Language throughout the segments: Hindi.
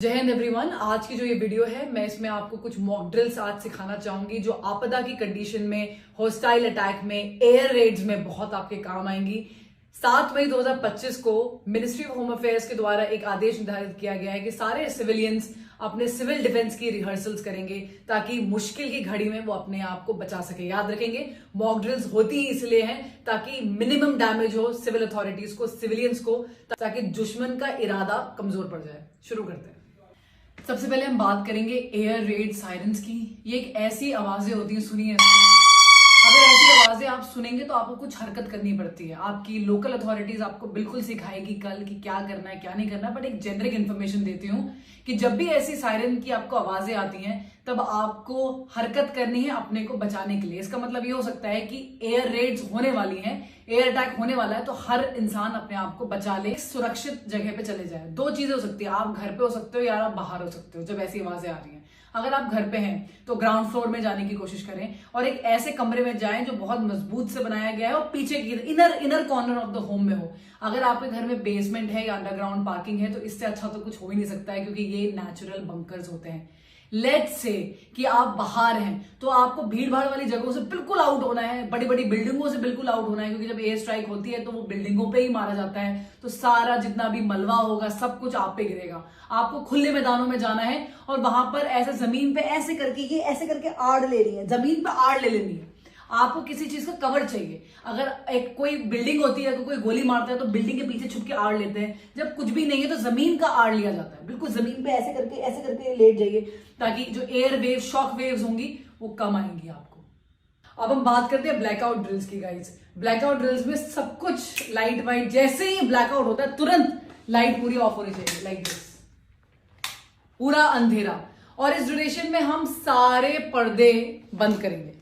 जय हिंद एवरीवन। आज की जो ये वीडियो है मैं इसमें आपको कुछ मॉक ड्रिल्स आज सिखाना चाहूंगी जो आपदा की कंडीशन में, हॉस्टाइल अटैक में, एयर रेड्स में बहुत आपके काम आएंगी। 7 मई 2025 को मिनिस्ट्री ऑफ होम अफेयर्स के द्वारा एक आदेश निर्धारित किया गया है कि सारे सिविलियंस अपने सिविल डिफेंस की रिहर्सल्स करेंगे ताकि मुश्किल की घड़ी में वो अपने आप को बचा सके। याद रखेंगे, मॉक ड्रिल्स होती ही इसलिए हैं ताकि मिनिमम डैमेज हो सिविल अथॉरिटीज को, सिविलियंस को, ताकि दुश्मन का इरादा कमजोर पड़ जाए। शुरू करते हैं। सबसे पहले हम बात करेंगे एयर रेड सायरन्स की। ये एक ऐसी आवाजें होती हैं, सुनिए। अगर ऐसी आवाजें आप सुनेंगे तो आपको कुछ हरकत करनी पड़ती है। आपकी लोकल अथॉरिटीज आपको बिल्कुल सिखाएगी कल कि क्या करना है क्या नहीं करना है, बट एक जेनरिक इन्फॉर्मेशन देती हूँ कि जब भी ऐसी सायरन की आपको आवाजें आती हैं तब आपको हरकत करनी है अपने को बचाने के लिए। इसका मतलब ये हो सकता है कि एयर रेड्स होने वाली हैं, एयर अटैक होने वाला है, तो हर इंसान अपने आप को बचा ले, सुरक्षित जगह पे चले जाए। दो चीजें हो सकती है, आप घर पे हो सकते हो या आप बाहर हो सकते हो जब ऐसी आवाजें आ रही हैं। अगर आप घर पे हैं तो ग्राउंड फ्लोर में जाने की कोशिश करें और एक ऐसे कमरे में जाएं जो बहुत मजबूत से बनाया गया है और पीछे की inner corner of the home में हो। अगर आपके घर में बेसमेंट है या अंडरग्राउंड पार्किंग है तो इससे अच्छा तो कुछ हो ही नहीं सकता है, क्योंकि ये नेचुरल बंकर्स होते हैं। लेट्स से कि आप बाहर हैं तो आपको भीड़ भाड़ वाली जगहों से बिल्कुल आउट होना है, बड़ी बड़ी बिल्डिंगों से बिल्कुल आउट होना है, क्योंकि जब एयर स्ट्राइक होती है तो वो बिल्डिंगों पे ही मारा जाता है, तो सारा जितना भी मलबा होगा सब कुछ आप पे गिरेगा। आपको खुले मैदानों में जाना है और वहां पर ऐसे जमीन पे ऐसे करके, ये ऐसे करके आड़ ले रही है, जमीन पे आड़ ले लेनी है। आपको किसी चीज का कवर चाहिए। अगर एक कोई बिल्डिंग होती है तो कोई गोली मारता है तो बिल्डिंग के पीछे छुप के आड़ लेते हैं। जब कुछ भी नहीं है तो जमीन का आड़ लिया जाता है। बिल्कुल जमीन पे ऐसे करके लेट जाइए ताकि जो एयर वेव, शॉक वेव्स होंगी वो कम आएंगी आपको। अब हम बात करते हैं ब्लैकआउट ड्रिल्स की गाइस। ब्लैकआउट ड्रिल्स में सब कुछ लाइट वाइट, जैसे ही ब्लैकआउट होता है तुरंत लाइट पूरी ऑफ होनी चाहिए, लाइक दिस, पूरा अंधेरा। और इस ड्यूरेशन में हम सारे पर्दे बंद करेंगे।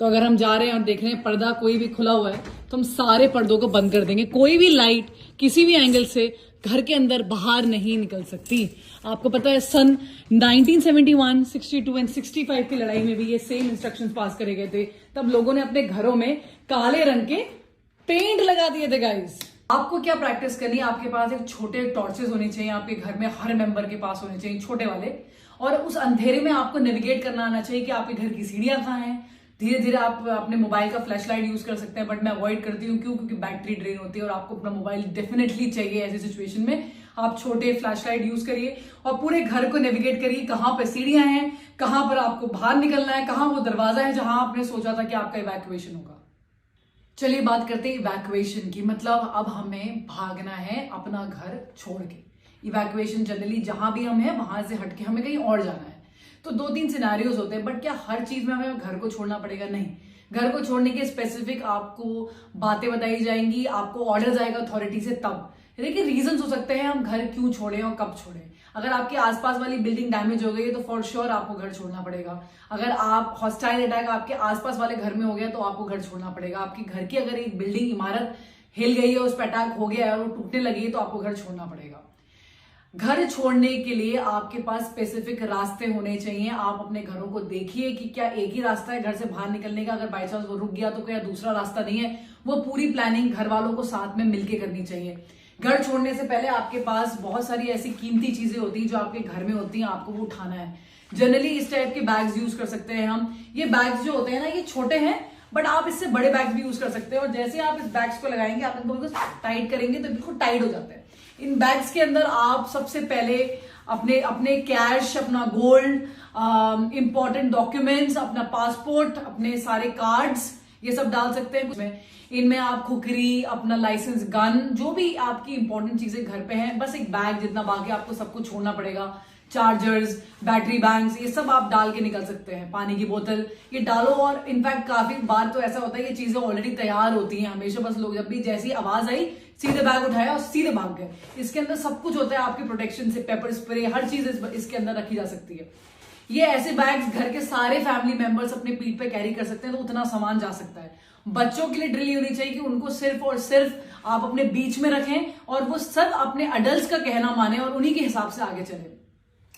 तो अगर हम जा रहे हैं और देख रहे हैं पर्दा कोई भी खुला हुआ है तो हम सारे पर्दों को बंद कर देंगे। कोई भी लाइट किसी भी एंगल से घर के अंदर बाहर नहीं निकल सकती। आपको पता है सन 1971, 62 एंड 65 की लड़ाई में भी ये सेम इंस्ट्रक्शंस पास करे गए थे। तब लोगों ने अपने घरों में काले रंग के पेंट लगा दिए थे गाइस। आपको क्या प्रैक्टिस करनी है, आपके पास एक छोटे टॉर्चेस होने चाहिए, आपके घर में हर मेंबर के पास होने चाहिए छोटे वाले। और उस अंधेरे में आपको नेविगेट करना आना चाहिए कि आपके घर की सीढ़ियां कहाँ हैं। धीरे धीरे आप अपने मोबाइल का फ्लैश लाइट यूज कर सकते हैं, बट मैं अवॉइड करती हूँ। क्यों? क्योंकि बैटरी ड्रेन होती है और आपको अपना मोबाइल डेफिनेटली चाहिए ऐसी सिचुएशन में। आप छोटे फ्लैश लाइट यूज करिए और पूरे घर को नेविगेट करिए, कहाँ पे सीढ़ियां हैं, कहाँ पर आपको बाहर निकलना है, कहाँ वो दरवाजा है जहां आपने सोचा था कि आपका इवैक्यूएशन होगा। चलिए बात करते हैं इवैक्यूएशन की। मतलब अब हमें भागना है अपना घर छोड़ के। इवैक्यूएशन जनरली जहां भी हम हैं वहां से हटके हमें कहीं और जाना है। तो 2-3 सिनेरियोज होते हैं, बट क्या हर चीज में हमें घर को छोड़ना पड़ेगा? नहीं। घर को छोड़ने के स्पेसिफिक आपको बातें बताई जाएंगी, आपको ऑर्डर जाएगा अथॉरिटी से तब। देखिए, रीजंस हो सकते हैं हम घर क्यों छोड़ें और कब छोड़ें। अगर आपके आसपास वाली बिल्डिंग डैमेज हो गई है तो फॉर श्योर आपको घर छोड़ना पड़ेगा। अगर आप हॉस्टाइल अटैक आपके आसपास वाले घर में हो गया तो आपको घर छोड़ना पड़ेगा। आपके घर की अगर एक बिल्डिंग, इमारत हिल गई है, उस पर अटैक हो गया है और वो टूटने लगी है तो आपको घर छोड़ना पड़ेगा। घर छोड़ने के लिए आपके पास स्पेसिफिक रास्ते होने चाहिए। आप अपने घरों को देखिए कि क्या एक ही रास्ता है घर से बाहर निकलने का। अगर बाई चांस वो रुक गया तो क्या दूसरा रास्ता नहीं है। वो पूरी प्लानिंग घर वालों को साथ में मिलकर करनी चाहिए। घर छोड़ने से पहले आपके पास बहुत सारी ऐसी कीमती चीजें होती हैं जो आपके घर में होती हैं, आपको वो उठाना है। जनरली इस टाइप के बैग्स यूज कर सकते हैं हम। ये बैग्स जो होते हैं ना, ये छोटे हैं, बट आप इससे बड़े बैग्स भी यूज कर सकते हैं। और जैसे आप इस बैग्स को लगाएंगे, आप इनको बिल्कुल टाइट करेंगे तो बिल्कुल टाइट हो जाता है। इन बैग्स के अंदर आप सबसे पहले अपने कैश, अपना गोल्ड, इंपॉर्टेंट डॉक्यूमेंट्स, अपना पासपोर्ट, अपने सारे कार्ड्स, ये सब डाल सकते हैं। इनमें आप खुकरी, अपना लाइसेंस, गन, जो भी आपकी इंपॉर्टेंट चीजें घर पे हैं, बस एक बैग जितना, बाकी आपको सब कुछ छोड़ना पड़ेगा। चार्जर्स, बैटरी बैंक्स, ये सब आप डाल के निकल सकते हैं। पानी की बोतल ये डालो। और इनफैक्ट काफी बार तो ऐसा होता है ये चीजें ऑलरेडी तैयार होती हैं हमेशा। बस लोग जब भी जैसी आवाज आई सीधे बैग उठाया और सीधे भाग गए। इसके अंदर सब कुछ होता है आपके प्रोटेक्शन से, पेपर स्प्रे, हर चीज इसके अंदर रखी जा सकती है। ये ऐसे बैग्स घर के सारे फैमिली मेंबर्स अपने पीठ पे कैरी कर सकते हैं, तो उतना सामान जा सकता है। बच्चों के लिए ड्रिल होनी चाहिए कि उनको सिर्फ और सिर्फ आप अपने बीच में रखें और वो सब अपने अडल्ट्स का कहना माने और उन्हीं के हिसाब से आगे चले।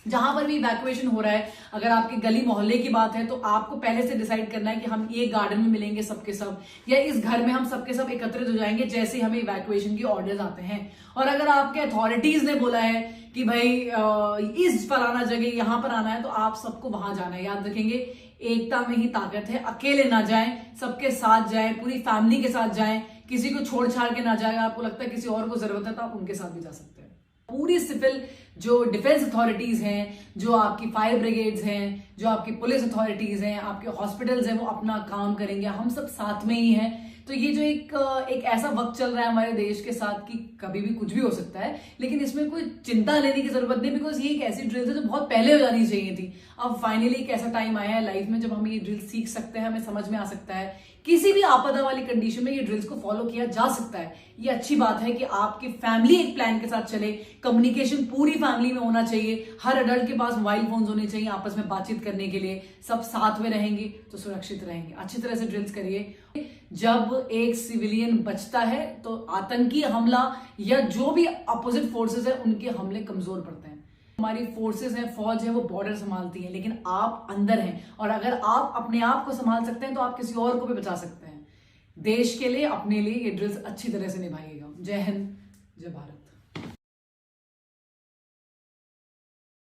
जहां पर भी इवैक्यूएशन हो रहा है, अगर आपके गली मोहल्ले की बात है तो आपको पहले से डिसाइड करना है कि हम ये गार्डन में मिलेंगे सबके सब, या इस घर में हम सबके सब एकत्रित हो जाएंगे जैसे हमें इवैक्यूएशन की ऑर्डर्स आते हैं। और अगर आपके अथॉरिटीज ने बोला है कि भाई इस फलाना जगह यहां पर आना है, तो आप सबको वहां जाना है। याद रखेंगे, एकता में ही ताकत है। अकेले ना जाएं, सबके साथ जाएं, पूरी फैमिली के साथ जाएं, किसी को छोड़ छाड़ के ना जाएं। आपको लगता है किसी और को जरूरत है तो आप उनके साथ भी जा सकते हैं। पूरी सिविल जो डिफेंस अथॉरिटीज हैं, जो आपकी फायर ब्रिगेड्स हैं, जो आपकी पुलिस अथॉरिटीज हैं, आपके हॉस्पिटल्स हैं, वो अपना काम करेंगे। हम सब साथ में ही हैं। तो ये जो एक ऐसा वक्त चल रहा है हमारे देश के साथ कि कभी भी कुछ भी हो सकता है, लेकिन इसमें कोई चिंता लेने की जरूरत नहीं, बिकॉज ये एक ऐसी ड्रिल है जो बहुत पहले हो जानी चाहिए थी। अब फाइनली एक ऐसा टाइम आया है लाइफ में जब हम ये ड्रिल सीख सकते हैं, हमें समझ में आ सकता है। किसी भी आपदा वाली कंडीशन में ये ड्रिल्स को फॉलो किया जा सकता है। ये अच्छी बात है कि आपकी फैमिली एक प्लान के साथ चले। कम्युनिकेशन पूरी फैमिली में होना चाहिए। हर अडल्ट के पास मोबाइल फोन्स होने चाहिए आपस में बातचीत करने के लिए। सब साथ में रहेंगे तो सुरक्षित रहेंगे। अच्छी तरह से ड्रिल्स करिए। जब एक सिविलियन बचता है तो आतंकी हमला या जो भी अपोजिट फोर्सेस है उनके हमले कमजोर पड़ते हैं। हमारी फोर्सेस हैं, फौज है, वो बॉर्डर संभालती है, लेकिन आप अंदर हैं। और अगर आप अपने आप को संभाल सकते हैं तो आप किसी और को भी बचा सकते हैं। देश के लिए, अपने लिए ये ड्रिल्स अच्छी तरह से निभाइएगा। जय हिंद, जय भारत।